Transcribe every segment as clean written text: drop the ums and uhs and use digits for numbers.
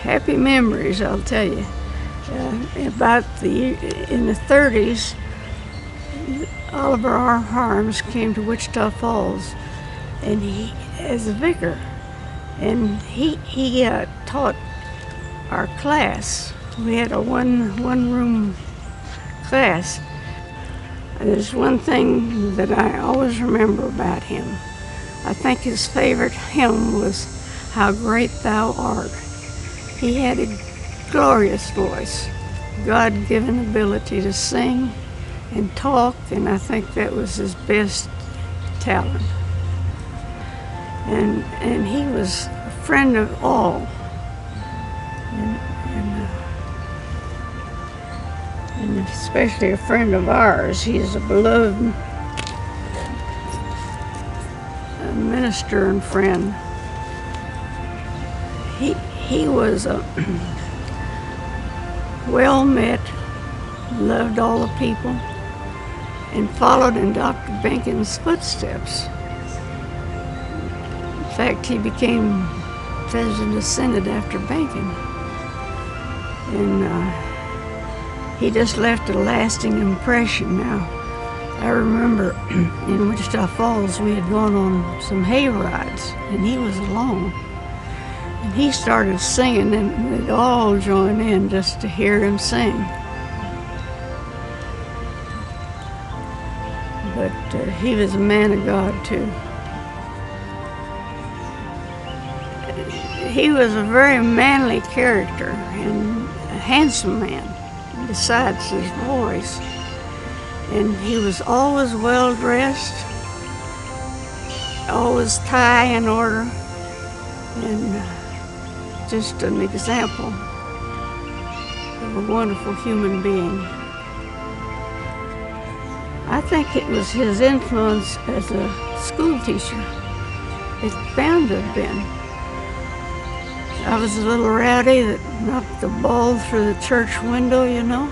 happy memories, I'll tell you. In the 30s, Oliver R. Harms came to Wichita Falls, and he as a vicar, and he taught our class. We had a one-room class. There's one thing that I always remember about him. I think his favorite hymn was "How Great Thou Art." He had a glorious voice, God-given ability to sing and talk, and I think that was his best talent. And he was a friend of all. And especially a friend of ours. He's a beloved minister and friend. He was a well met, loved all the people, and followed in Dr. Benkin's footsteps. In fact, he became president of the Senate after Benkin. And he just left a lasting impression. Now, I remember in Wichita Falls we had gone on some hay rides, and he was alone. And he started singing, and they'd all join in just to hear him sing. But he was a man of God, too. He was a very manly character and a handsome man, besides his voice. And he was always well dressed, always tie in order, and just an example of a wonderful human being. I think it was his influence as a school teacher. It's bound to have been. I was a little rowdy that knocked the ball through the church window, you know.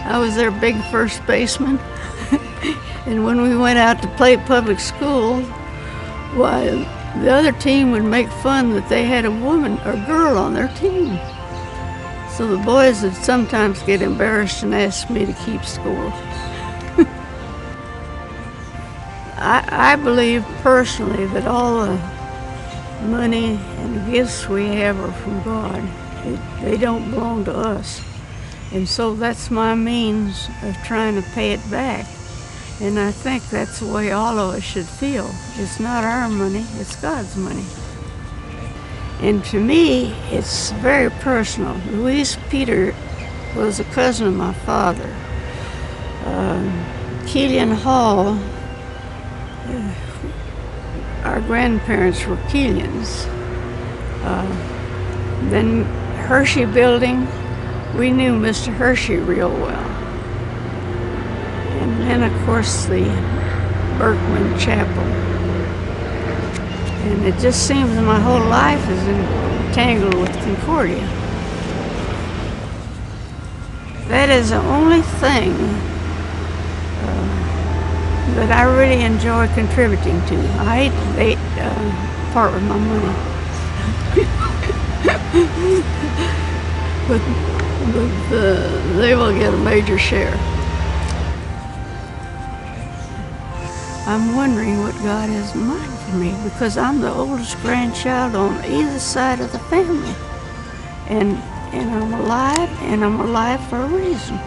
I was their big first baseman. And when we went out to play public school, why, the other team would make fun that they had a woman or girl on their team. So the boys would sometimes get embarrassed and ask me to keep score. I believe personally that all the money and gifts we have are from God. They don't belong to us. And so that's my means of trying to pay it back. And I think that's the way all of us should feel. It's not our money, it's God's money. And to me, it's very personal. Louise Peter was a cousin of my father. Keelian Hall, our grandparents were Keelians. Then Hershey Building, we knew Mr. Hershey real well. And then, of course, the Birkmann Chapel. And it just seems that my whole life is entangled with Concordia. That is the only thing that I really enjoy contributing to. I hate to part with my money. but they will get a major share. I'm wondering what God has in mind for me, because I'm the oldest grandchild on either side of the family. And I'm alive, and I'm alive for a reason.